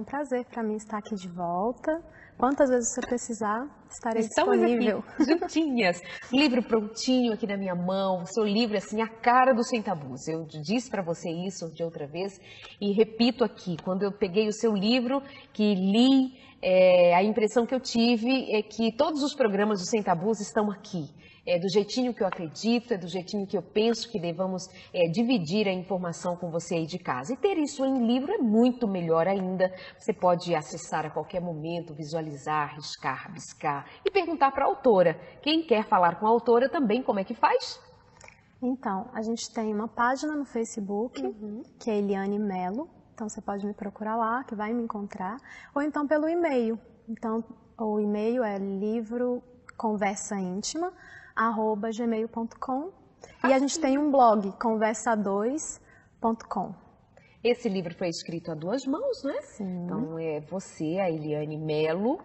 um prazer para mim estar aqui de volta. Quantas vezes você precisar, estarei Estamos disponível. Aqui, juntinhas, livro prontinho aqui na minha mão, seu livro assim, a cara do Sem Tabus. Eu disse para você isso de outra vez e repito aqui, quando eu peguei o seu livro, que li, a impressão que eu tive é que todos os programas do Sem Tabus estão aqui. É do jeitinho que eu acredito, é do jeitinho que eu penso que devamos dividir a informação com você aí de casa. E ter isso em livro é muito melhor ainda. Você pode acessar a qualquer momento, visualizar, riscar, rabiscar e perguntar para a autora. Quem quer falar com a autora também, como é que faz? Então, a gente tem uma página no Facebook, que é Eliane Melo. Então, você pode me procurar lá, que vai me encontrar. Ou então pelo e-mail. Então, o e-mail é livroconversaíntima@gmail.com e a gente tem um blog, conversa2.com. Esse livro foi escrito a duas mãos, né? Sim. Então é você, a Eliane Melo,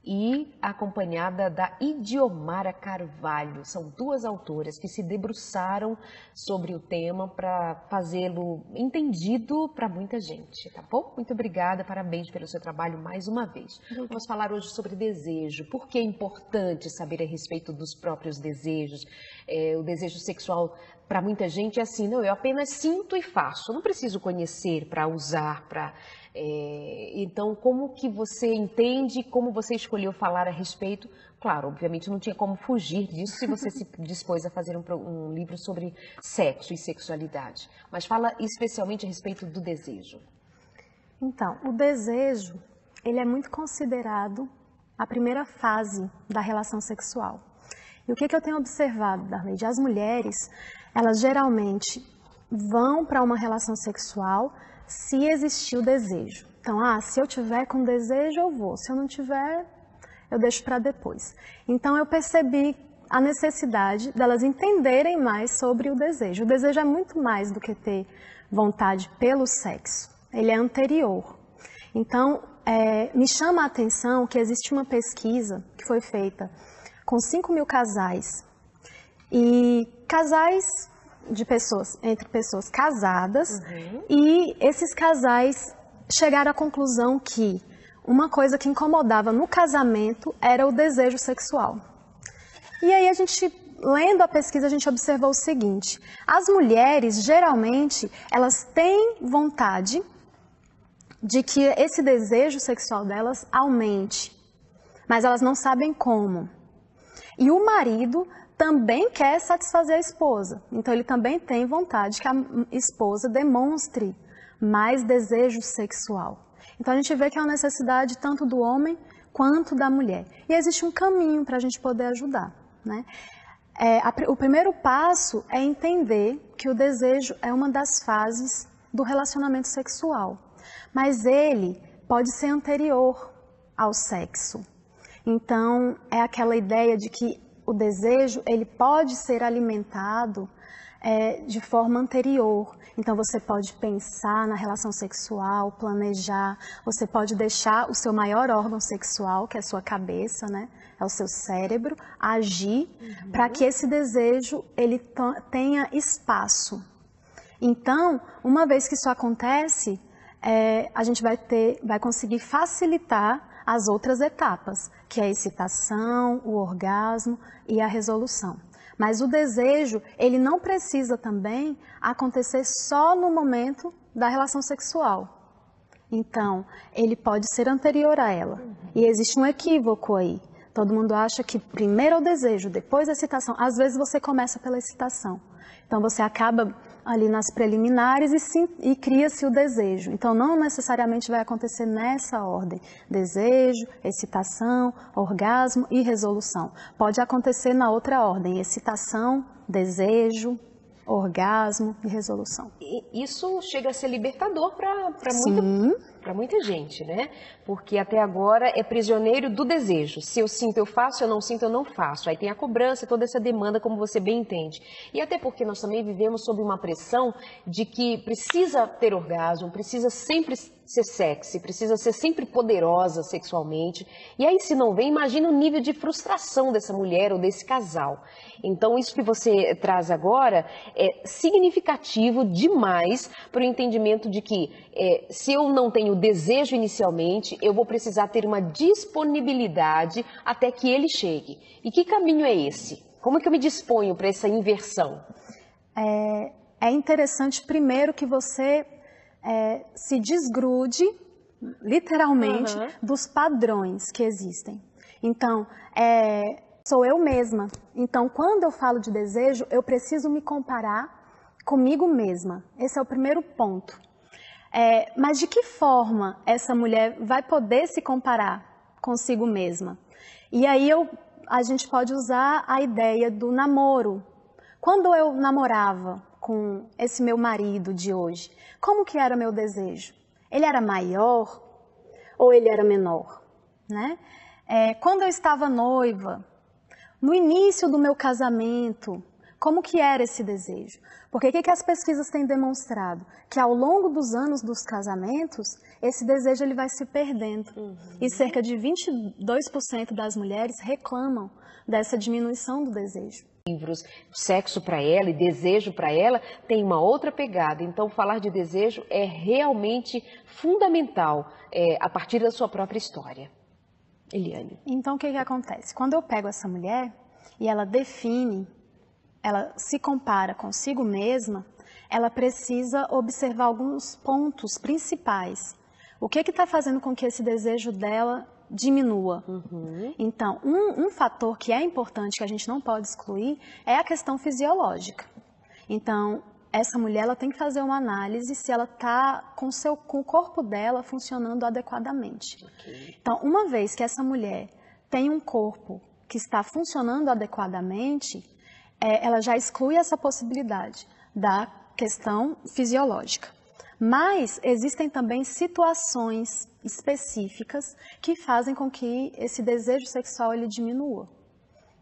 e acompanhada da Idiomara Carvalho. São duas autoras que se debruçaram sobre o tema para fazê-lo entendido para muita gente, tá bom? Muito obrigada, parabéns pelo seu trabalho mais uma vez. Vamos falar hoje sobre desejo. Por que é importante saber a respeito dos próprios desejos? O desejo sexual para muita gente é assim, não, eu apenas sinto e faço, eu não preciso conhecer para usar, para... Então, como que você entende, como você escolheu falar a respeito? Claro, obviamente não tinha como fugir disso se você se dispôs a fazer um livro sobre sexo e sexualidade. Mas fala especialmente a respeito do desejo. Então, o desejo, ele é muito considerado a primeira fase da relação sexual. E o que eu tenho observado, Darleide? As mulheres, elas geralmente vão para uma relação sexual se existir o desejo. Então, se eu tiver com desejo, eu vou. Se eu não tiver, eu deixo para depois. Então, eu percebi a necessidade delas entenderem mais sobre o desejo. O desejo é muito mais do que ter vontade pelo sexo. Ele é anterior. Então, me chama a atenção que existe uma pesquisa que foi feita com 5.000 casais. E casais entre pessoas casadas, e esses casais chegaram à conclusão que uma coisa que incomodava no casamento era o desejo sexual. E aí lendo a pesquisa, a gente observou o seguinte: as mulheres, geralmente, elas têm vontade de que esse desejo sexual delas aumente, mas elas não sabem como. E o marido também quer satisfazer a esposa. Então, ele também tem vontade que a esposa demonstre mais desejo sexual. Então, a gente vê que é uma necessidade tanto do homem quanto da mulher. E existe um caminho para a gente poder ajudar, né? O primeiro passo é entender que o desejo é uma das fases do relacionamento sexual. Mas ele pode ser anterior ao sexo. Então, é aquela ideia de que o desejo, ele pode ser alimentado de forma anterior. Então, você pode pensar na relação sexual, planejar, você pode deixar o seu maior órgão sexual, que é a sua cabeça, né? É o seu cérebro, agir para que esse desejo ele tenha espaço. Então, uma vez que isso acontece, a gente vai conseguir facilitar as outras etapas, que é a excitação, o orgasmo e a resolução. Mas o desejo, ele não precisa também acontecer só no momento da relação sexual. Então, ele pode ser anterior a ela. E existe um equívoco aí. Todo mundo acha que primeiro é o desejo, depois a excitação. Às vezes você começa pela excitação. Então, você acaba ali nas preliminares e cria-se o desejo. Então, não necessariamente vai acontecer nessa ordem. Desejo, excitação, orgasmo e resolução. Pode acontecer na outra ordem. Excitação, desejo, orgasmo e resolução. E isso chega a ser libertador para muita gente, né? Porque até agora é prisioneiro do desejo. Se eu sinto, eu faço, se eu não sinto, eu não faço. Aí tem a cobrança, toda essa demanda, como você bem entende. E até porque nós também vivemos sob uma pressão de que precisa ter orgasmo, precisa sempre ser sexy, precisa ser sempre poderosa sexualmente. E aí, se não vem, imagina o nível de frustração dessa mulher ou desse casal. Então, isso que você traz agora é significativo demais para o entendimento de que se eu não tenho o desejo inicialmente, eu vou precisar ter uma disponibilidade até que ele chegue. E que caminho é esse? Como é que eu me disponho para essa inversão? É interessante, primeiro, que você se desgrude, literalmente, dos padrões que existem. Então, sou eu mesma. Então, quando eu falo de desejo, eu preciso me comparar comigo mesma. Esse é o primeiro ponto. Mas de que forma essa mulher vai poder se comparar consigo mesma? E aí a gente pode usar a ideia do namoro. Quando eu namorava com esse meu marido de hoje, como que era meu desejo? Ele era maior ou ele era menor? Né? Quando eu estava noiva, no início do meu casamento, como que era esse desejo? Porque o que as pesquisas têm demonstrado? Que ao longo dos anos dos casamentos, esse desejo ele vai se perdendo. E cerca de 22% das mulheres reclamam dessa diminuição do desejo. Livros, sexo para ela e desejo para ela tem uma outra pegada. Então, falar de desejo é realmente fundamental a partir da sua própria história. Eliane. Então, o que acontece? Quando eu pego essa mulher e ela define, ela se compara consigo mesma, ela precisa observar alguns pontos principais. O que está fazendo com que esse desejo dela diminua? Então, um fator que é importante, que a gente não pode excluir, é a questão fisiológica. Então, essa mulher ela tem que fazer uma análise se ela está com o corpo dela funcionando adequadamente. Então, uma vez que essa mulher tem um corpo que está funcionando adequadamente, ela já exclui essa possibilidade da questão fisiológica. Mas existem também situações específicas que fazem com que esse desejo sexual ele diminua.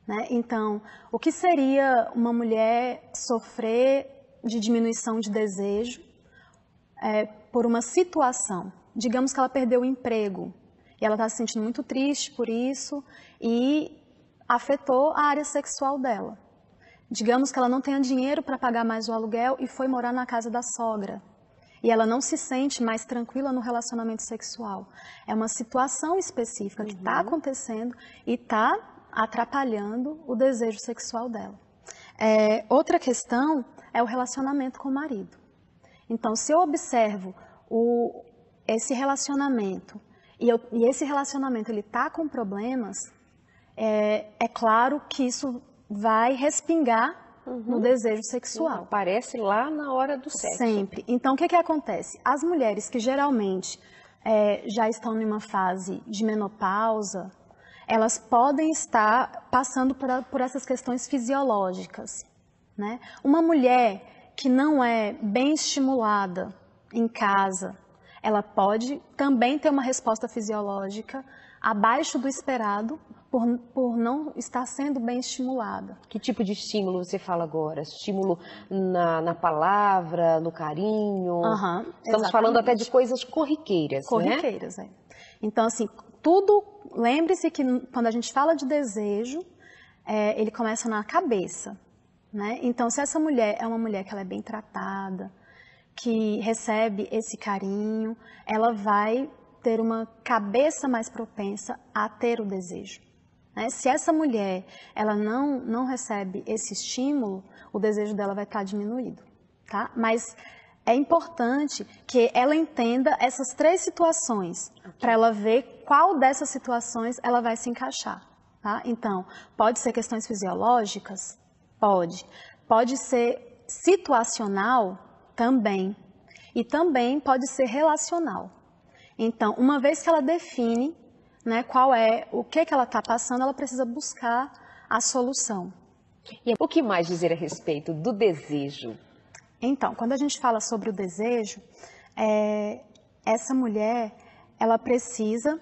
Né? Então, o que seria uma mulher sofrer de diminuição de desejo por uma situação? Digamos que ela perdeu o emprego e ela está se sentindo muito triste por isso e afetou a área sexual dela. Digamos que ela não tenha dinheiro para pagar mais o aluguel e foi morar na casa da sogra. E ela não se sente mais tranquila no relacionamento sexual. É uma situação específica que está acontecendo e está atrapalhando o desejo sexual dela. Outra questão é o relacionamento com o marido. Então, se eu observo esse relacionamento e esse relacionamento está com problemas, é claro que isso vai respingar no desejo sexual. Aparece lá na hora do sexo. Sempre. Então, o que acontece? As mulheres que geralmente já estão em uma fase de menopausa, elas podem estar passando por essas questões fisiológicas. Né? Uma mulher que não é bem estimulada em casa, ela pode também ter uma resposta fisiológica abaixo do esperado, por não estar sendo bem estimulada. Que tipo de estímulo você fala agora? Estímulo na palavra, no carinho? Estamos falando até de coisas corriqueiras, corriqueiras, né? Então, assim, lembre-se que quando a gente fala de desejo, ele começa na cabeça, né? Então, se essa mulher é uma mulher que ela é bem tratada, que recebe esse carinho, ela vai ter uma cabeça mais propensa a ter o desejo. Se essa mulher ela não recebe esse estímulo, o desejo dela vai estar diminuído. Tá? Mas é importante que ela entenda essas 3 situações, para ela ver qual dessas situações ela vai se encaixar. Tá? Então, pode ser questões fisiológicas? Pode. Pode ser situacional? Também. E também pode ser relacional. Então, uma vez que ela define o que ela está passando, ela precisa buscar a solução. E o que mais dizer a respeito do desejo? Então, quando a gente fala sobre o desejo, essa mulher, ela precisa,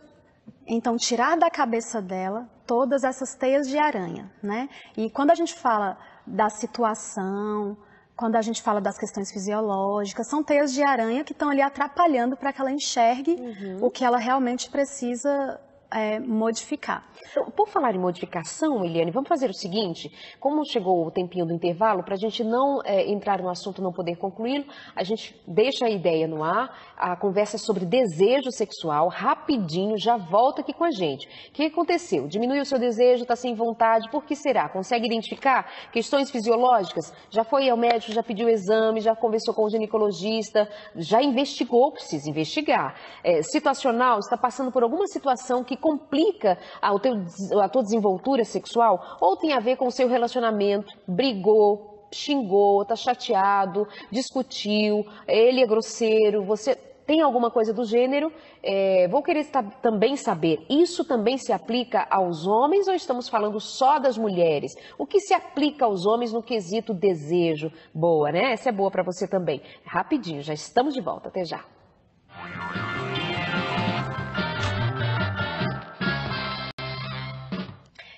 então, tirar da cabeça dela todas essas teias de aranha, né? E quando a gente fala da situação, quando a gente fala das questões fisiológicas, são teias de aranha que estão ali atrapalhando para que ela enxergue o que ela realmente precisa modificar. Então, por falar em modificação, Eliane, vamos fazer o seguinte, como chegou o tempinho do intervalo, para a gente não entrar no assunto e não poder concluí-lo, a gente deixa a ideia no ar, a conversa é sobre desejo sexual, rapidinho, já volta aqui com a gente. O que aconteceu? Diminuiu o seu desejo, está sem vontade, por que será? Consegue identificar questões fisiológicas? Já foi ao médico, já pediu exame, já conversou com o ginecologista, já investigou, precisa investigar. Situacional, está passando por alguma situação que complica a tua desenvoltura sexual, ou tem a ver com o seu relacionamento, brigou, xingou, está chateado, discutiu, ele é grosseiro, você tem alguma coisa do gênero, vou querer também saber, isso também se aplica aos homens ou estamos falando só das mulheres? O que se aplica aos homens no quesito desejo? Boa, né? Essa é boa para você também. Rapidinho, já estamos de volta, até já.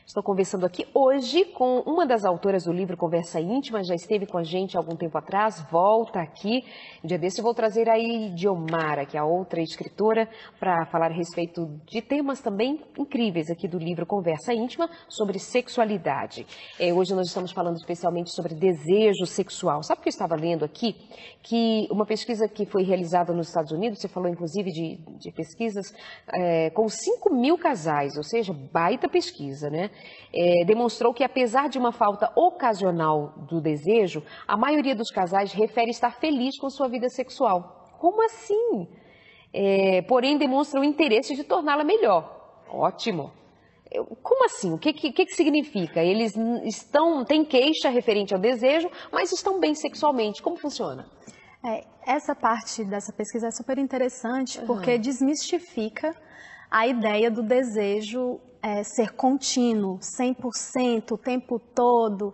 Estou conversando aqui hoje com uma das autoras do livro Conversa Íntima, já esteve com a gente há algum tempo atrás, volta aqui. Um dia desse eu vou trazer a Idiomara, que é a outra escritora, para falar a respeito de temas também incríveis aqui do livro Conversa Íntima, sobre sexualidade. Hoje nós estamos falando especialmente sobre desejo sexual. Sabe o que eu estava lendo aqui? Que uma pesquisa que foi realizada nos Estados Unidos, você falou inclusive de pesquisas com 5.000 casais, ou seja, baita pesquisa, né? Demonstrou que apesar de uma falta ocasional do desejo, a maioria dos casais refere estar feliz com sua vida sexual. Como assim? Porém, demonstra o interesse de torná-la melhor. Ótimo. Como assim? O que significa? Eles têm queixa referente ao desejo, mas estão bem sexualmente. Como funciona? Essa parte dessa pesquisa é super interessante porque desmistifica a ideia do desejo ser contínuo, 100%, o tempo todo,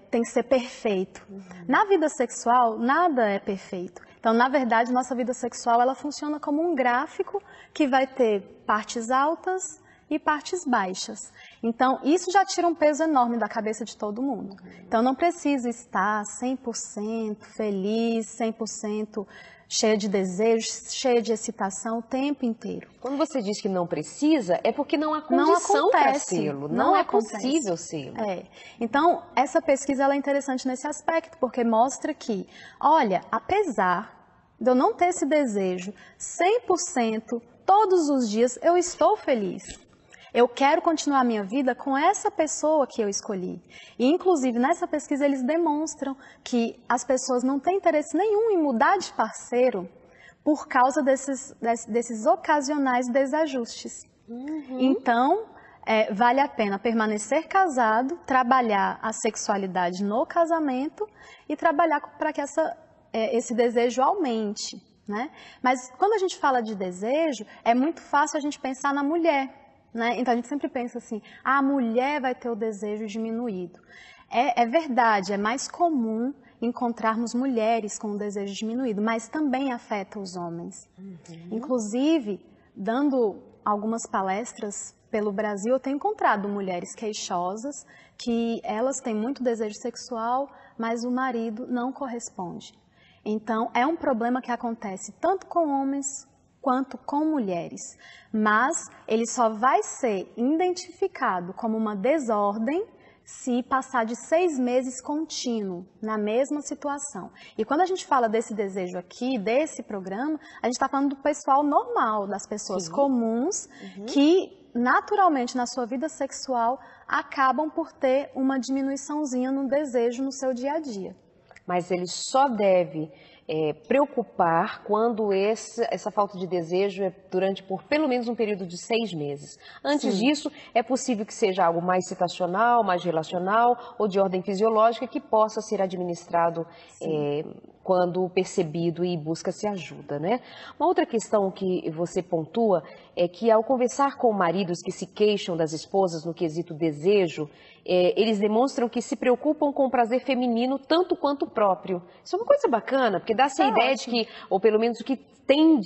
tem que ser perfeito. Na vida sexual, nada é perfeito. Então, na verdade, nossa vida sexual ela funciona como um gráfico que vai ter partes altas e partes baixas. Então, isso já tira um peso enorme da cabeça de todo mundo. Então, não precisa estar 100% feliz, 100% cheia de desejos, cheia de excitação o tempo inteiro. Quando você diz que não precisa, é porque não há condição para sê-lo, não é possível sê-lo. Então, essa pesquisa ela é interessante nesse aspecto, porque mostra que, olha, apesar de eu não ter esse desejo 100%, todos os dias eu estou feliz. Eu quero continuar a minha vida com essa pessoa que eu escolhi. E, inclusive, nessa pesquisa, eles demonstram que as pessoas não têm interesse nenhum em mudar de parceiro por causa desses ocasionais desajustes. Então, vale a pena permanecer casado, trabalhar a sexualidade no casamento e trabalhar para que esse desejo aumente, né? Mas, quando a gente fala de desejo, é muito fácil a gente pensar na mulher. Né? Então a gente sempre pensa assim, a mulher vai ter o desejo diminuído. É verdade, é mais comum encontrarmos mulheres com o desejo diminuído, mas também afeta os homens. Inclusive, dando algumas palestras pelo Brasil, eu tenho encontrado mulheres queixosas que elas têm muito desejo sexual, mas o marido não corresponde. Então, é um problema que acontece tanto com homens quanto com mulheres, mas ele só vai ser identificado como uma desordem se passar de 6 meses contínuo na mesma situação. E quando a gente fala desse desejo aqui, desse programa, a gente está falando do pessoal normal, das pessoas comuns, que naturalmente na sua vida sexual acabam por ter uma diminuiçãozinha no desejo no seu dia a dia. Mas ele só deve preocupar quando essa falta de desejo é por pelo menos um período de 6 meses. Antes disso, é possível que seja algo mais situacional, mais relacional ou de ordem fisiológica que possa ser administrado quando percebido e busca-se ajuda, né? Uma outra questão que você pontua é que ao conversar com maridos que se queixam das esposas no quesito desejo, eles demonstram que se preocupam com o prazer feminino tanto quanto o próprio. Isso é uma coisa bacana, porque dá-se a ideia de que, ou pelo menos o que tem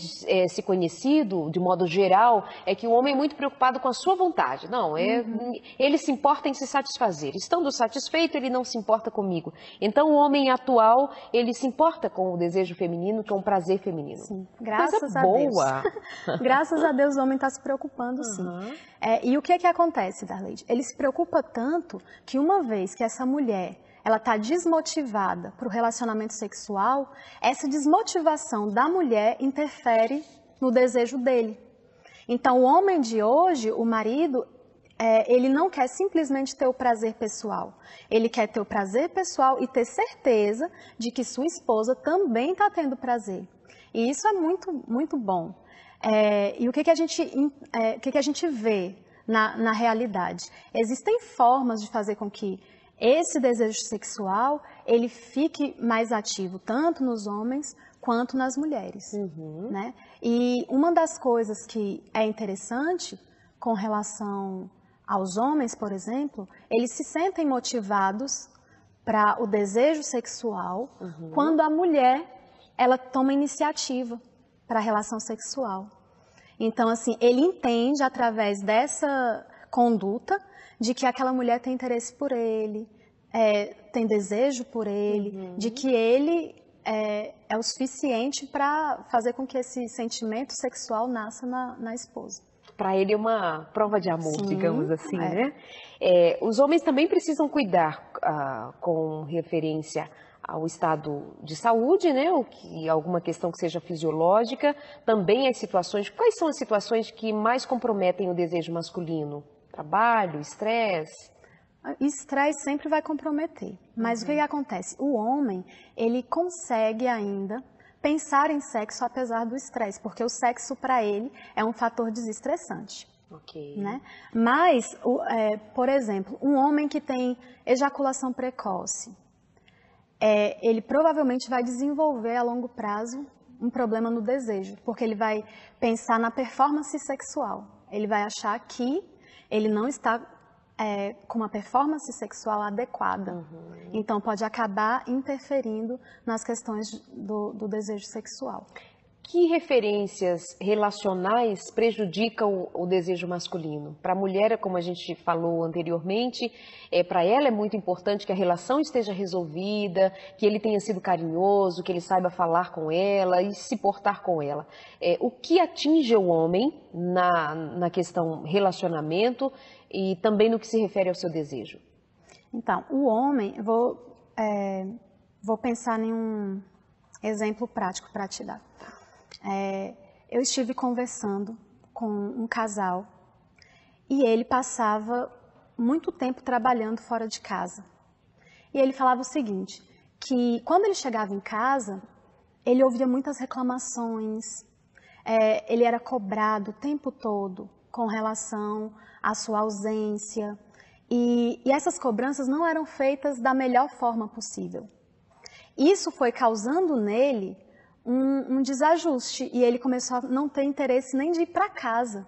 se conhecido, de modo geral, é que o homem é muito preocupado com a sua vontade. Não, ele se importa em se satisfazer. Estando satisfeito, ele não se importa comigo. Então, o homem atual, ele se importa importa com o desejo feminino, com o prazer feminino. Sim, graças Coisa a boa. Deus. Graças a Deus o homem está se preocupando, sim. E o que acontece, Darleide? Ele se preocupa tanto que uma vez que essa mulher ela está desmotivada para o relacionamento sexual, essa desmotivação da mulher interfere no desejo dele. Então, o homem de hoje, o marido, ele não quer simplesmente ter o prazer pessoal. Ele quer ter o prazer pessoal e ter certeza de que sua esposa também está tendo prazer. E isso é muito, muito bom. E o que a gente vê na realidade? Existem formas de fazer com que esse desejo sexual ele fique mais ativo, tanto nos homens quanto nas mulheres. Né? E uma das coisas que é interessante com relação aos homens, por exemplo, eles se sentem motivados para o desejo sexual quando a mulher ela toma iniciativa para a relação sexual. Então, assim, ele entende através dessa conduta de que aquela mulher tem interesse por ele, tem desejo por ele, de que ele é o suficiente para fazer com que esse sentimento sexual nasça na esposa. Para ele é uma prova de amor, Sim, digamos assim, né? Os homens também precisam cuidar com referência ao estado de saúde, né? Alguma questão que seja fisiológica, também as situações. Quais são as situações que mais comprometem o desejo masculino? Trabalho, estresse? Estresse sempre vai comprometer, mas o que acontece? O homem, ele consegue ainda pensar em sexo apesar do estresse, porque o sexo para ele é um fator desestressante. Né? Mas, por exemplo, um homem que tem ejaculação precoce, ele provavelmente vai desenvolver a longo prazo um problema no desejo, porque ele vai pensar na performance sexual. Ele vai achar que ele não está com uma performance sexual adequada. Então, pode acabar interferindo nas questões do desejo sexual. Que referências relacionais prejudicam o desejo masculino? Para a mulher, como a gente falou anteriormente, para ela é muito importante que a relação esteja resolvida, que ele tenha sido carinhoso, que ele saiba falar com ela e se portar com ela. O que atinge o homem na questão relacionamento e também no que se refere ao seu desejo? Então, o homem, vou pensar em um exemplo prático para te dar. Eu estive conversando com um casal e ele passava muito tempo trabalhando fora de casa. E ele falava o seguinte, que quando ele chegava em casa, ele ouvia muitas reclamações, ele era cobrado o tempo todo com relação à sua ausência. E essas cobranças não eram feitas da melhor forma possível. Isso foi causando nele um desajuste e ele começou a não ter interesse nem de ir para casa.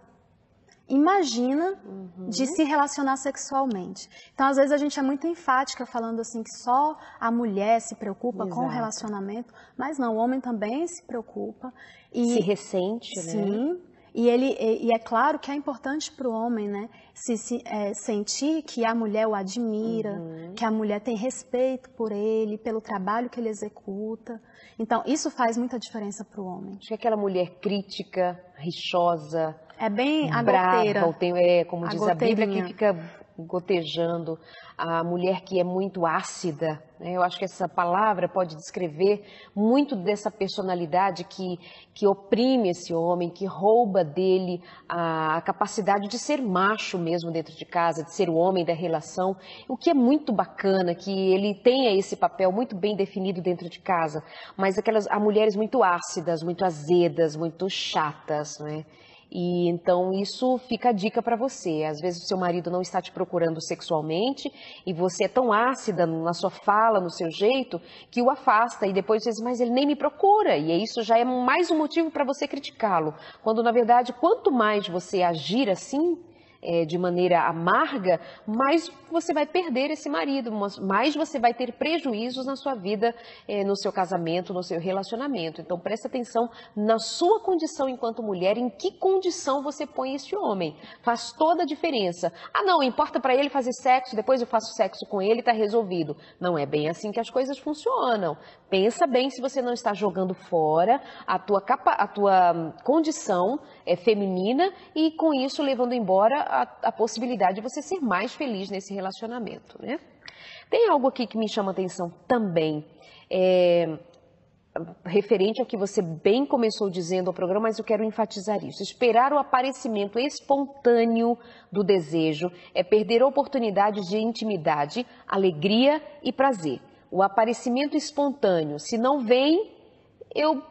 Imagina de se relacionar sexualmente. Então, às vezes, a gente é muito enfática falando assim que só a mulher se preocupa com o relacionamento, mas não, o homem também se preocupa. Se ressente, né? Sim, e é claro que é importante para o homem, né, sentir que a mulher o admira, que a mulher tem respeito por ele, pelo trabalho que ele executa. Então, isso faz muita diferença para o homem. Acho que aquela mulher crítica, rixosa, é bem a brava, goteira. como diz a Bíblia, que fica gotejando, a mulher que é muito ácida, né? Eu acho que essa palavra pode descrever muito dessa personalidade que oprime esse homem, que rouba dele a capacidade de ser macho mesmo dentro de casa, de ser o homem da relação, o que é muito bacana, que ele tenha esse papel muito bem definido dentro de casa, mas há mulheres muito ácidas, muito azedas, muito chatas, né? E então isso fica a dica para você. Às vezes o seu marido não está te procurando sexualmente e você é tão ácida na sua fala, no seu jeito, que o afasta e depois você diz, mas ele nem me procura. E isso já é mais um motivo para você criticá-lo. Quando na verdade, quanto mais você agir assim, de maneira amarga, mais você vai perder esse marido, mais você vai ter prejuízos na sua vida, no seu casamento, no seu relacionamento. Então preste atenção na sua condição enquanto mulher, em que condição você põe esse homem. Faz toda a diferença. Ah não, importa para ele fazer sexo, depois eu faço sexo com ele e está resolvido. Não é bem assim que as coisas funcionam. Pensa bem se você não está jogando fora a tua condição feminina e com isso levando embora a possibilidade de você ser mais feliz nesse relacionamento, né? Tem algo aqui que me chama a atenção também, referente ao que você bem começou dizendo ao programa, mas eu quero enfatizar isso. Esperar o aparecimento espontâneo do desejo é perder oportunidades de intimidade, alegria e prazer. O aparecimento espontâneo, se não vem, eu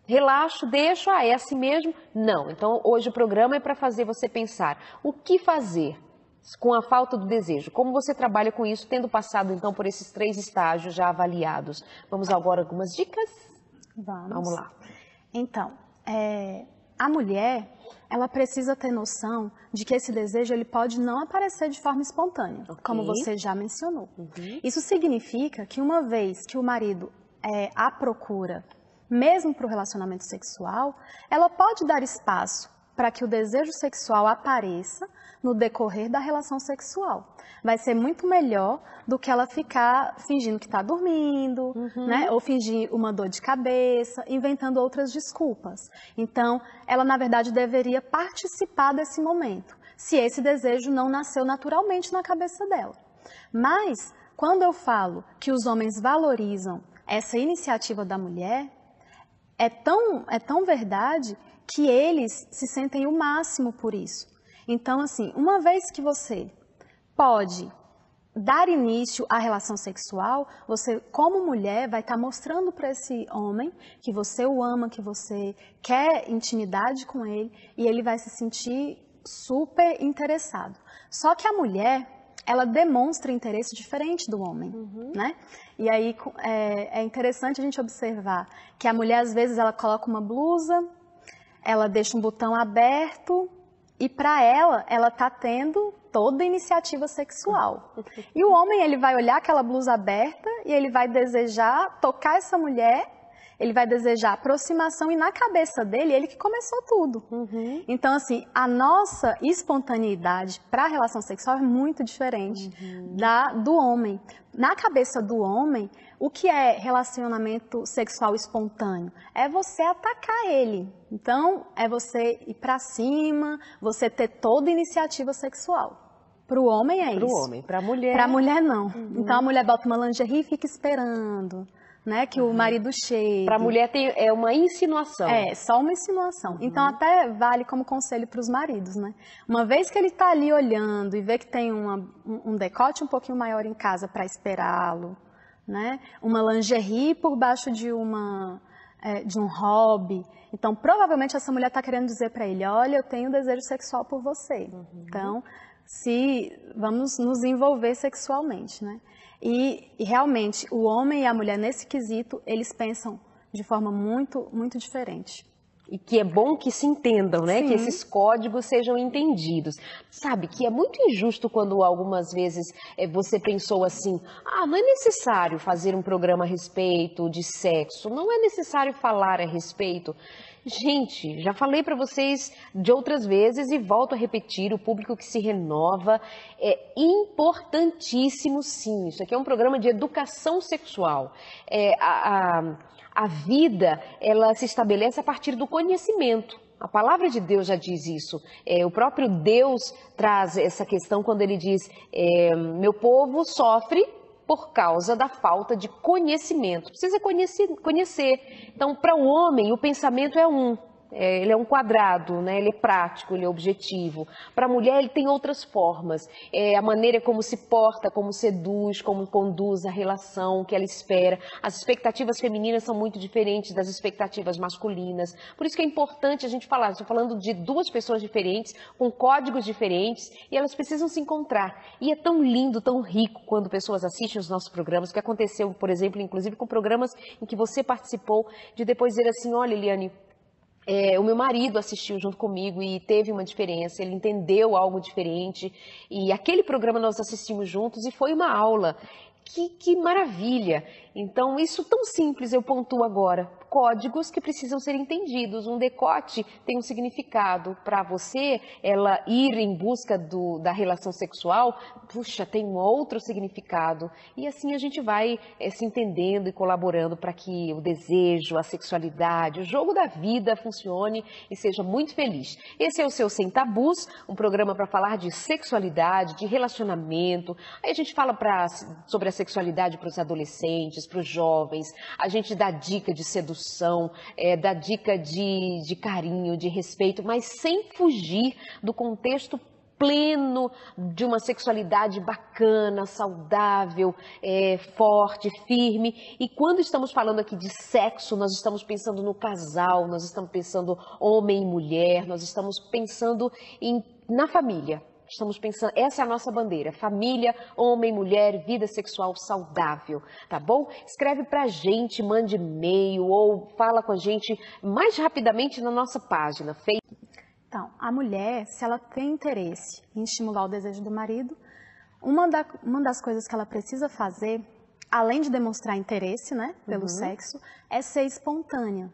relaxo, deixo, é assim mesmo? Não. Então, hoje o programa é para fazer você pensar o que fazer com a falta do desejo. Como você trabalha com isso, tendo passado, então, por esses 3 estágios já avaliados. Vamos agora algumas dicas? Vamos lá. Então, a mulher, ela precisa ter noção de que esse desejo ele pode não aparecer de forma espontânea, como você já mencionou. Isso significa que uma vez que o marido a procura, mesmo para o relacionamento sexual, ela pode dar espaço para que o desejo sexual apareça no decorrer da relação sexual. Vai ser muito melhor do que ela ficar fingindo que está dormindo, né? Ou fingir uma dor de cabeça, inventando outras desculpas. Então, ela na verdade deveria participar desse momento, se esse desejo não nasceu naturalmente na cabeça dela. Mas, quando eu falo que os homens valorizam essa iniciativa da mulher, é tão verdade que eles se sentem o máximo por isso. Então, assim, uma vez que você pode dar início à relação sexual, você, como mulher, vai estar mostrando para esse homem que você o ama, que você quer intimidade com ele, e ele vai se sentir super interessado. Só que a mulher, ela demonstra interesse diferente do homem, né? E aí é interessante a gente observar que a mulher, às vezes, ela coloca uma blusa, ela deixa um botão aberto e para ela está tendo toda a iniciativa sexual. E o homem, ele vai olhar aquela blusa aberta e ele vai desejar tocar essa mulher, ele vai desejar aproximação e na cabeça dele, ele que começou tudo. Então, assim, a nossa espontaneidade para a relação sexual é muito diferente do homem. Na cabeça do homem, o que é relacionamento sexual espontâneo? É você atacar ele. Então, é você ir para cima, você ter toda a iniciativa sexual. Para o homem é isso. Para o homem, para a mulher... Para a mulher não. Então, a mulher bota uma lingerie e fica esperando, né, que o marido chegue. Para a mulher é uma insinuação. É, só uma insinuação. Então até vale como conselho para os maridos, né? Uma vez que ele está ali olhando e vê que tem um decote um pouquinho maior em casa para esperá-lo, né? Uma lingerie por baixo de um hobby. Então provavelmente essa mulher está querendo dizer para ele, olha, eu tenho desejo sexual por você. Então, vamos nos envolver sexualmente, né? E realmente, o homem e a mulher, nesse quesito, eles pensam de forma muito, muito diferente. E que é bom que se entendam, né? Sim. Que esses códigos sejam entendidos. Sabe, que é muito injusto quando algumas vezes você pensou assim, não é necessário fazer um programa a respeito de sexo, não é necessário falar a respeito. Gente, já falei para vocês de outras vezes e volto a repetir, o público que se renova é importantíssimo sim. Isso aqui é um programa de educação sexual. A vida, ela se estabelece a partir do conhecimento. A palavra de Deus já diz isso. O próprio Deus traz essa questão quando ele diz, meu povo sofre por causa da falta de conhecimento. Precisa conhecer. Então, para o homem, o pensamento é ele é um quadrado, né? Ele é prático, ele é objetivo. Para a mulher, ele tem outras formas. A maneira como se porta, como seduz, como conduz a relação que ela espera. As expectativas femininas são muito diferentes das expectativas masculinas. Por isso que é importante a gente falar. Estou falando de duas pessoas diferentes, com códigos diferentes, e elas precisam se encontrar. E é tão lindo, tão rico quando pessoas assistem os nossos programas, que aconteceu, por exemplo, inclusive com programas em que você participou, de depois dizer assim, olha, Eliane, O meu marido assistiu junto comigo e teve uma diferença, ele entendeu algo diferente. E aquele programa nós assistimos juntos e foi uma aula. Que maravilha! Então, isso tão simples eu pontuo agora. Códigos que precisam ser entendidos. Um decote tem um significado. Para você, ela ir em busca da relação sexual, puxa, tem um outro significado. E assim a gente vai se entendendo e colaborando para que o desejo, a sexualidade, o jogo da vida funcione e seja muito feliz. Esse é o seu Sem Tabus, um programa para falar de sexualidade, de relacionamento. Aí a gente fala sobre a sexualidade para os adolescentes, para os jovens. A gente dá dica de sedução, dá dica de carinho, de respeito, mas sem fugir do contexto pleno de uma sexualidade bacana, saudável, forte, firme. E quando estamos falando aqui de sexo, nós estamos pensando no casal, nós estamos pensando homem e mulher, nós estamos pensando na família. Estamos pensando, essa é a nossa bandeira, família, homem, mulher, vida sexual saudável, tá bom? Escreve pra gente, mande e-mail ou fala com a gente mais rapidamente na nossa página. Então, a mulher, se ela tem interesse em estimular o desejo do marido, uma das coisas que ela precisa fazer, além de demonstrar interesse, né, pelo sexo, é ser espontânea.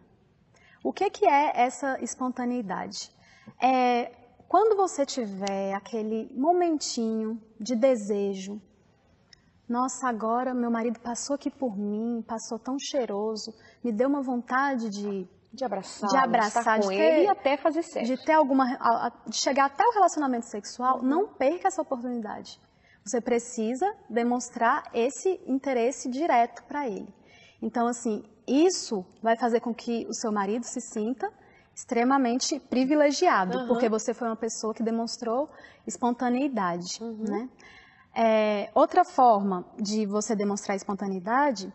O que é essa espontaneidade? Quando você tiver aquele momentinho de desejo, nossa, agora meu marido passou aqui por mim, passou tão cheiroso, me deu uma vontade de abraçar, com ele e até fazer sexo. De chegar até o relacionamento sexual, não perca essa oportunidade. Você precisa demonstrar esse interesse direto para ele. Então, assim, isso vai fazer com que o seu marido se sinta extremamente privilegiado, porque você foi uma pessoa que demonstrou espontaneidade, né? Outra forma de você demonstrar espontaneidade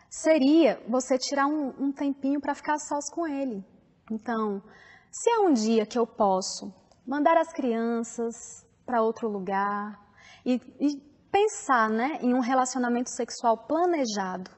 seria você tirar um tempinho para ficar sós com ele. Então, se é um dia que eu posso mandar as crianças para outro lugar e pensar, né, em um relacionamento sexual planejado,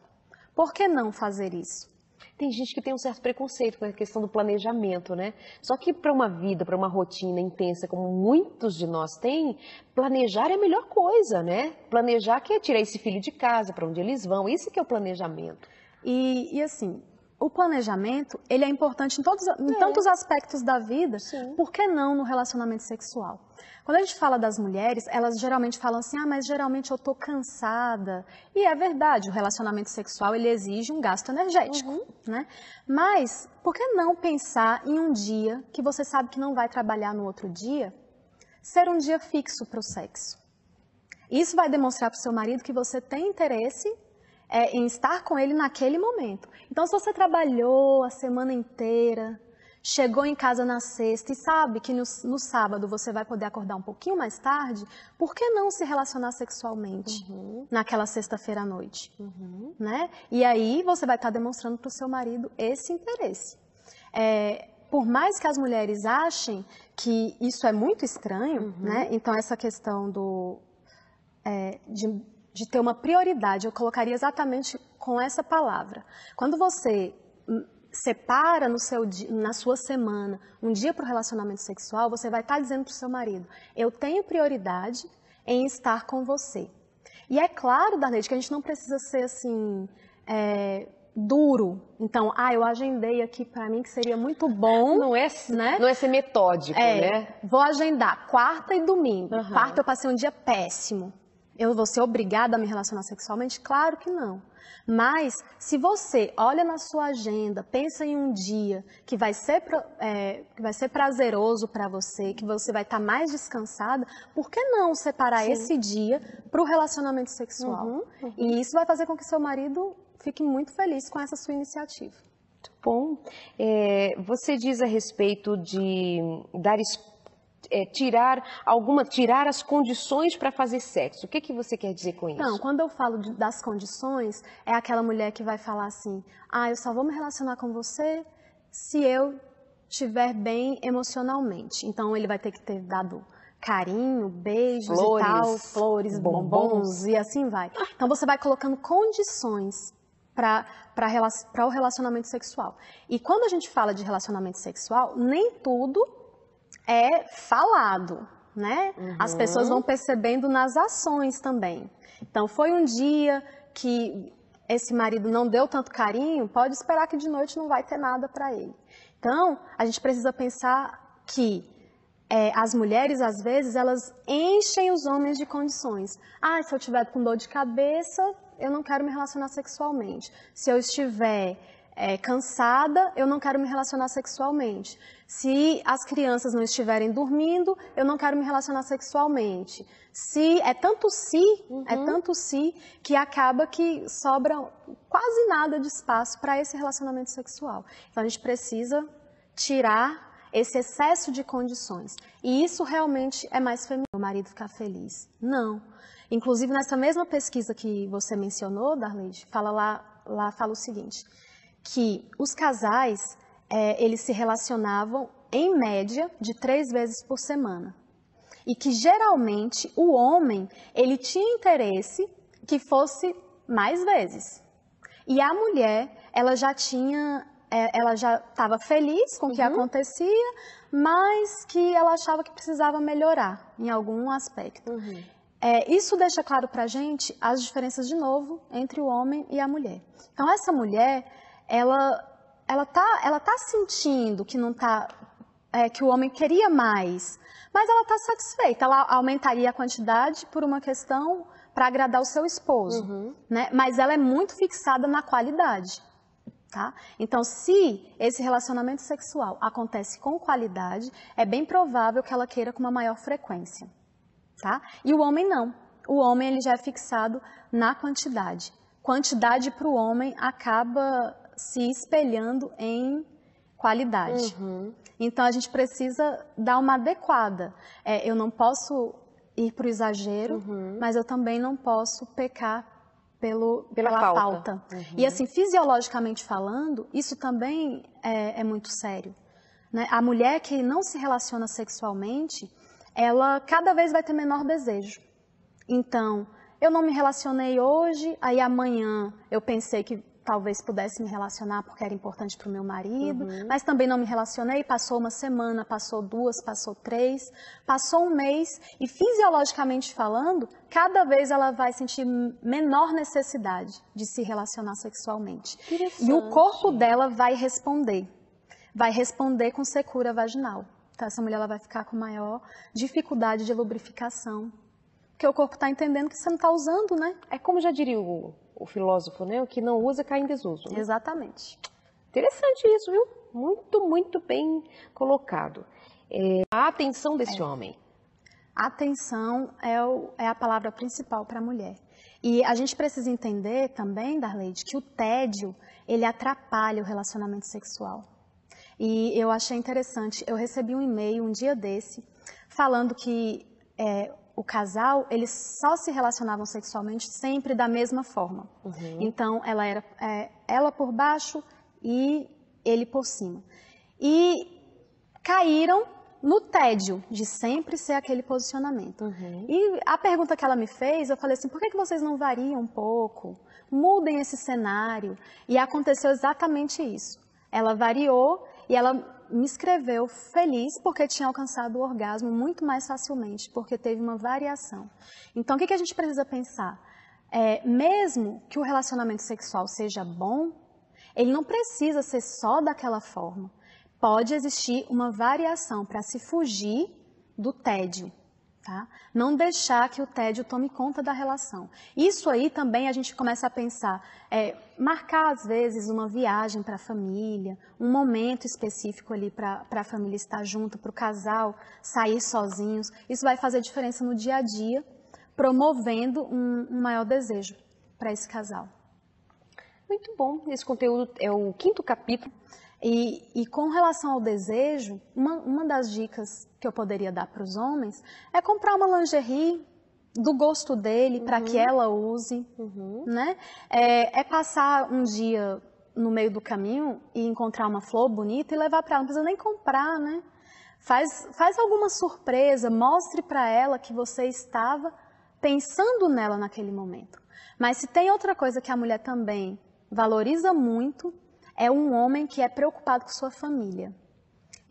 por que não fazer isso? Tem gente que tem um certo preconceito com a questão do planejamento, né? Só que para uma vida, para uma rotina intensa, como muitos de nós têm, planejar é a melhor coisa, né? Planejar que é tirar esse filho de casa, para onde eles vão, isso que é o planejamento. E assim, o planejamento, ele é importante em tantos aspectos da vida, por que não no relacionamento sexual? Quando a gente fala das mulheres, elas geralmente falam assim, mas geralmente eu tô cansada. E é verdade, o relacionamento sexual, ele exige um gasto energético, né? Mas, por que não pensar em um dia que você sabe que não vai trabalhar no outro dia, ser um dia fixo para o sexo? Isso vai demonstrar para o seu marido que você tem interesse em estar com ele naquele momento. Então, se você trabalhou a semana inteira, chegou em casa na sexta e sabe que no sábado você vai poder acordar um pouquinho mais tarde, por que não se relacionar sexualmente naquela sexta-feira à noite? Né? E aí você vai estar demonstrando para o seu marido esse interesse. Por mais que as mulheres achem que isso é muito estranho, né? Então essa questão de ter uma prioridade, eu colocaria exatamente com essa palavra. Quando você separa na sua semana um dia para o relacionamento sexual, você vai estar dizendo para o seu marido, eu tenho prioridade em estar com você. E é claro, Darleide, que a gente não precisa ser assim, duro. Então, eu agendei aqui para mim que seria muito bom. Não é ser metódico, né? Vou agendar quarta e domingo. Quarta eu passei um dia péssimo. Eu vou ser obrigada a me relacionar sexualmente? Claro que não. Mas, se você olha na sua agenda, pensa em um dia que vai ser prazeroso para você, que você vai estar mais descansada, por que não separar esse dia para o relacionamento sexual? E isso vai fazer com que seu marido fique muito feliz com essa sua iniciativa. Muito bom. Você diz a respeito de tirar as condições para fazer sexo. O que você quer dizer com isso? Não, quando eu falo das condições, é aquela mulher que vai falar assim, eu só vou me relacionar com você se eu estiver bem emocionalmente. Então ele vai ter que ter dado carinho, beijos e tal, flores, bombons e assim vai. Então você vai colocando condições para o relacionamento sexual. E quando a gente fala de relacionamento sexual, nem tudo é falado, né? As pessoas vão percebendo nas ações também. Então, foi um dia que esse marido não deu tanto carinho, pode esperar que de noite não vai ter nada para ele. Então, a gente precisa pensar que as mulheres, às vezes, elas enchem os homens de condições. Ah, se eu estiver com dor de cabeça, eu não quero me relacionar sexualmente. Se eu estiver cansada, eu não quero me relacionar sexualmente. Se as crianças não estiverem dormindo, eu não quero me relacionar sexualmente. É tanto se que acaba que sobra quase nada de espaço para esse relacionamento sexual. Então a gente precisa tirar esse excesso de condições. E isso realmente é mais feminino. O marido ficar feliz. Não. Inclusive nessa mesma pesquisa que você mencionou, Darleide, fala o seguinte, que os casais, eles se relacionavam, em média, de 3 vezes por semana. E que, geralmente, o homem, ele tinha interesse que fosse mais vezes. E a mulher, ela já estava feliz com o que acontecia, mas que ela achava que precisava melhorar em algum aspecto. Isso deixa claro para a gente as diferenças, de novo, entre o homem e a mulher. Então, essa mulher, ela tá sentindo que não tá, que o homem queria mais, mas ela está satisfeita. Ela aumentaria a quantidade por uma questão para agradar o seu esposo, né? Mas ela é muito fixada na qualidade. Tá? Então, se esse relacionamento sexual acontece com qualidade, é bem provável que ela queira com uma maior frequência. Tá? E o homem não. O homem ele já é fixado na quantidade. Quantidade para o homem acaba se espelhando em qualidade. Então, a gente precisa dar uma adequada. Eu não posso ir para o exagero, mas eu também não posso pecar pela falta. E assim, fisiologicamente falando, isso também é muito sério. Né? A mulher que não se relaciona sexualmente, ela cada vez vai ter menor desejo. Então, eu não me relacionei hoje, aí amanhã eu pensei que talvez pudesse me relacionar porque era importante para o meu marido, mas também não me relacionei, passou uma semana, passou 2, passou 3, passou um mês, e fisiologicamente falando, cada vez ela vai sentir menor necessidade de se relacionar sexualmente. E o corpo dela vai responder com secura vaginal. Então, essa mulher ela vai ficar com maior dificuldade de lubrificação, porque o corpo está entendendo que você não está usando, né? É como já diria o filósofo, né? O que não usa cai em desuso. Né? Exatamente. Interessante isso, viu? Muito, muito bem colocado. A atenção desse homem. Atenção é a palavra principal para a mulher. E a gente precisa entender também, Darleide, que o tédio, ele atrapalha o relacionamento sexual. E eu achei interessante, eu recebi um e-mail um dia desse, falando que o casal, eles só se relacionavam sexualmente sempre da mesma forma. Então, ela por baixo e ele por cima. E caíram no tédio de sempre ser aquele posicionamento. E a pergunta que ela me fez, eu falei assim, por que vocês não variam um pouco? Mudem esse cenário. E aconteceu exatamente isso. Ela variou e ela me escreveu feliz porque tinha alcançado o orgasmo muito mais facilmente, porque teve uma variação. Então, o que a gente precisa pensar? Mesmo que o relacionamento sexual seja bom, ele não precisa ser só daquela forma. Pode existir uma variação para se fugir do tédio. Tá? Não deixar que o tédio tome conta da relação. Isso aí também a gente começa a pensar, marcar às vezes uma viagem para a família, um momento específico ali para a família estar junto, para o casal sair sozinhos. Isso vai fazer diferença no dia a dia, promovendo um maior desejo para esse casal. Muito bom, esse conteúdo é o 5º capítulo. E com relação ao desejo, uma das dicas que eu poderia dar para os homens é comprar uma lingerie do gosto dele, para que ela use, né? Passar um dia no meio do caminho e encontrar uma flor bonita e levar para ela, não precisa nem comprar, né? Faz alguma surpresa, mostre para ela que você estava pensando nela naquele momento. Mas se tem outra coisa que a mulher também valoriza muito é um homem que é preocupado com sua família.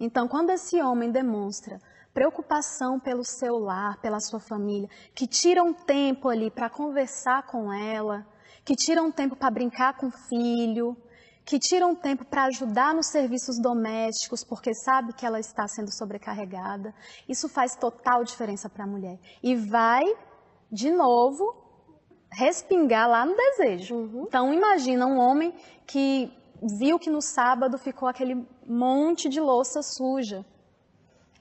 Então, quando esse homem demonstra preocupação pelo seu lar, pela sua família, que tira um tempo ali para conversar com ela, que tira um tempo para brincar com o filho, que tira um tempo para ajudar nos serviços domésticos, porque sabe que ela está sendo sobrecarregada, isso faz total diferença para a mulher. E vai, de novo, respingar lá no desejo. Então, imagina um homem que viu que no sábado ficou aquele monte de louça suja.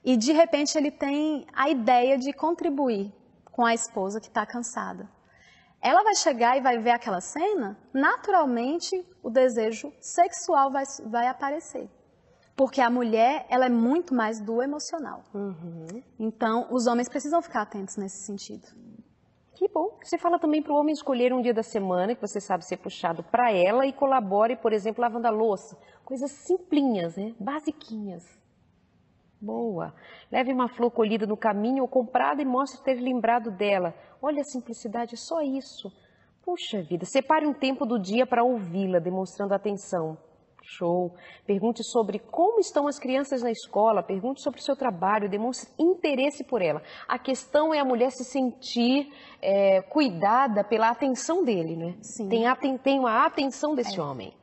E, de repente, ele tem a ideia de contribuir com a esposa que está cansada. Ela vai chegar e vai ver aquela cena, naturalmente o desejo sexual vai aparecer. Porque a mulher, ela é muito mais do emocional. Então, os homens precisam ficar atentos nesse sentido. Que bom. Você fala também para o homem escolher um dia da semana, que você sabe ser puxado para ela e colabore, por exemplo, lavando a louça. Coisas simplinhas, né? Basiquinhas. Boa. Leve uma flor colhida no caminho ou comprada e mostre ter lembrado dela. Olha a simplicidade, é só isso. Puxa vida, separe um tempo do dia para ouvi-la, demonstrando atenção. Show. Pergunte sobre como estão as crianças na escola, pergunte sobre o seu trabalho, demonstre interesse por ela. A questão é a mulher se sentir cuidada pela atenção dele, né? Sim. Tem a atenção desse homem.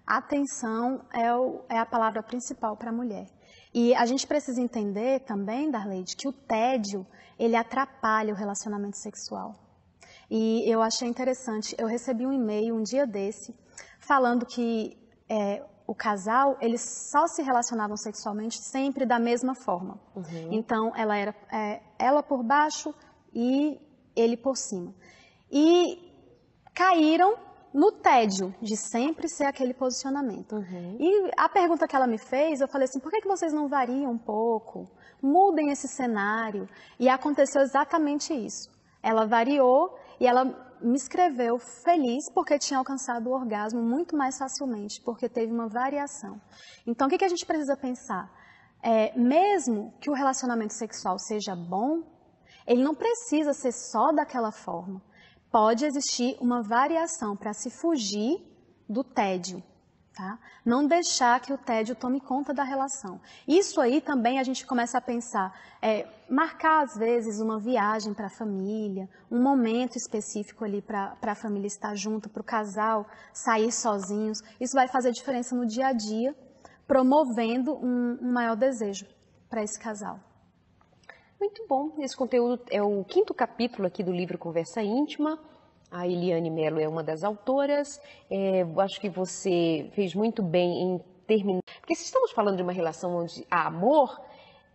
Atenção é a palavra principal para a mulher. E a gente precisa entender também, Darleide, que o tédio, ele atrapalha o relacionamento sexual. E eu achei interessante, eu recebi um e-mail um dia desse, falando que o casal, eles só se relacionavam sexualmente sempre da mesma forma. Então, ela era ela por baixo e ele por cima. E caíram no tédio de sempre ser aquele posicionamento. E a pergunta que ela me fez, eu falei assim, por que vocês não variam um pouco? Mudem esse cenário. E aconteceu exatamente isso. Ela variou e ela me escreveu feliz porque tinha alcançado o orgasmo muito mais facilmente, porque teve uma variação. Então, o que a gente precisa pensar? Mesmo que o relacionamento sexual seja bom, ele não precisa ser só daquela forma. Pode existir uma variação para se fugir do tédio, tá? Não deixar que o tédio tome conta da relação. Isso aí também a gente começa a pensar, marcar às vezes uma viagem para a família, um momento específico ali para a família estar junto, para o casal sair sozinhos. Isso vai fazer diferença no dia a dia, promovendo um maior desejo para esse casal. Muito bom. Esse conteúdo é o 5º capítulo aqui do livro Conversa Íntima. A Eliane Mello é uma das autoras. Acho que você fez muito bem em terminar. Porque se estamos falando de uma relação onde há amor,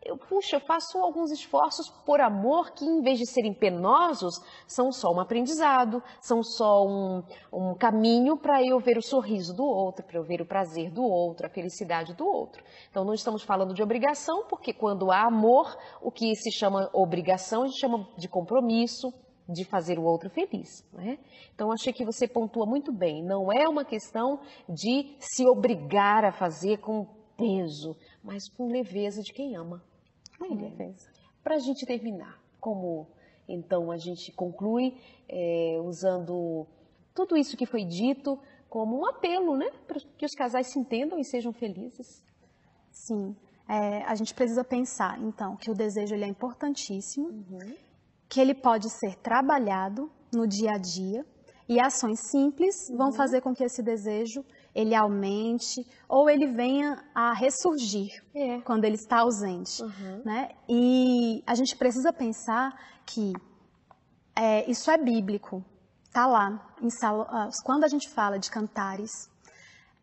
eu faço alguns esforços por amor que, em vez de serem penosos, são só um aprendizado, são só um caminho para eu ver o sorriso do outro, para eu ver o prazer do outro, a felicidade do outro. Então, não estamos falando de obrigação, porque quando há amor, o que se chama obrigação, a gente chama de compromisso, de fazer o outro feliz, né? Então, achei que você pontua muito bem. Não é uma questão de se obrigar a fazer com peso, mas com leveza de quem ama. Para a gente terminar, como então a gente conclui usando tudo isso que foi dito como um apelo, né, para que os casais se entendam e sejam felizes? Sim, a gente precisa pensar então que o desejo ele é importantíssimo, que ele pode ser trabalhado no dia a dia e ações simples vão fazer com que esse desejo ele aumente ou ele venha a ressurgir quando ele está ausente, né? E a gente precisa pensar que isso é bíblico, tá lá. Quando a gente fala de Cantares,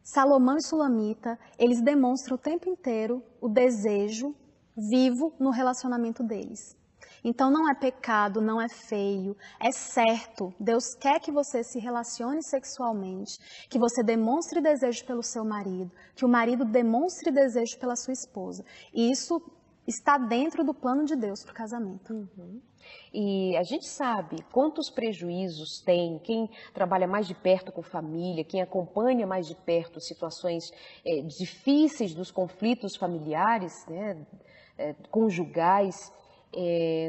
Salomão e Sulamita, eles demonstram o tempo inteiro o desejo vivo no relacionamento deles. Então, não é pecado, não é feio, é certo. Deus quer que você se relacione sexualmente, que você demonstre desejo pelo seu marido, que o marido demonstre desejo pela sua esposa. E isso está dentro do plano de Deus para o casamento. E a gente sabe quantos prejuízos tem quem trabalha mais de perto com família, quem acompanha mais de perto situações difíceis dos conflitos familiares, né, conjugais.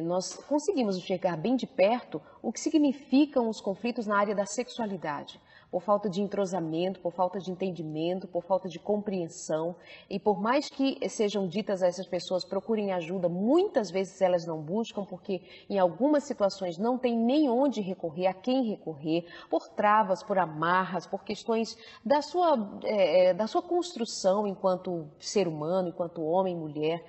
Nós conseguimos enxergar bem de perto o que significam os conflitos na área da sexualidade. por falta de entrosamento, por falta de entendimento, por falta de compreensão. E por mais que sejam ditas a essas pessoas, procurem ajuda, muitas vezes elas não buscam, porque em algumas situações não tem nem onde recorrer, a quem recorrer, por travas, por amarras, por questões da sua construção enquanto ser humano, enquanto homem e mulher,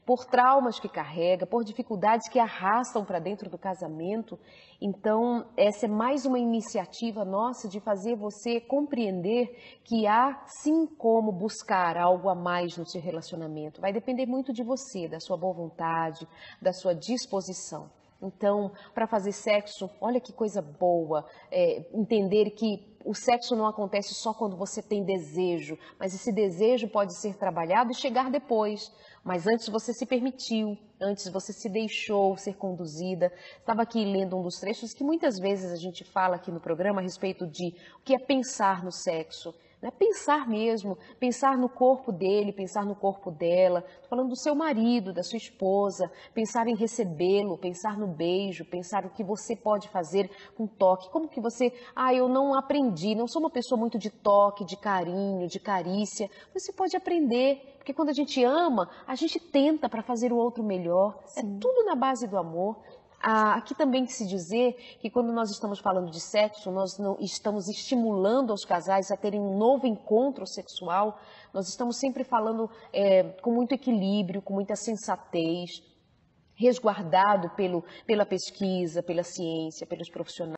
por traumas que carrega, por dificuldades que arrastam para dentro do casamento. Então, essa é mais uma iniciativa nossa de fazer você compreender que há sim como buscar algo a mais no seu relacionamento. Vai depender muito de você, da sua boa vontade, da sua disposição. Então, para fazer sexo, olha que coisa boa, entender que o sexo não acontece só quando você tem desejo, mas esse desejo pode ser trabalhado e chegar depois. Mas antes você se permitiu, antes você se deixou ser conduzida. Estava aqui lendo um dos trechos que muitas vezes a gente fala aqui no programa a respeito de o que é pensar no sexo. Né? Pensar mesmo, pensar no corpo dele, pensar no corpo dela. Estou falando do seu marido, da sua esposa, pensar em recebê-lo, pensar no beijo, pensar o que você pode fazer com toque. Como que você, eu não aprendi, não sou uma pessoa muito de toque, de carinho, de carícia. Você pode aprender, porque quando a gente ama, a gente tenta para fazer o outro melhor. Sim. É tudo na base do amor. Aqui também que se dizer que quando nós estamos falando de sexo, nós não estamos estimulando os casais a terem um novo encontro sexual, nós estamos sempre falando com muito equilíbrio, com muita sensatez, resguardado pela pesquisa, pela ciência, pelos profissionais.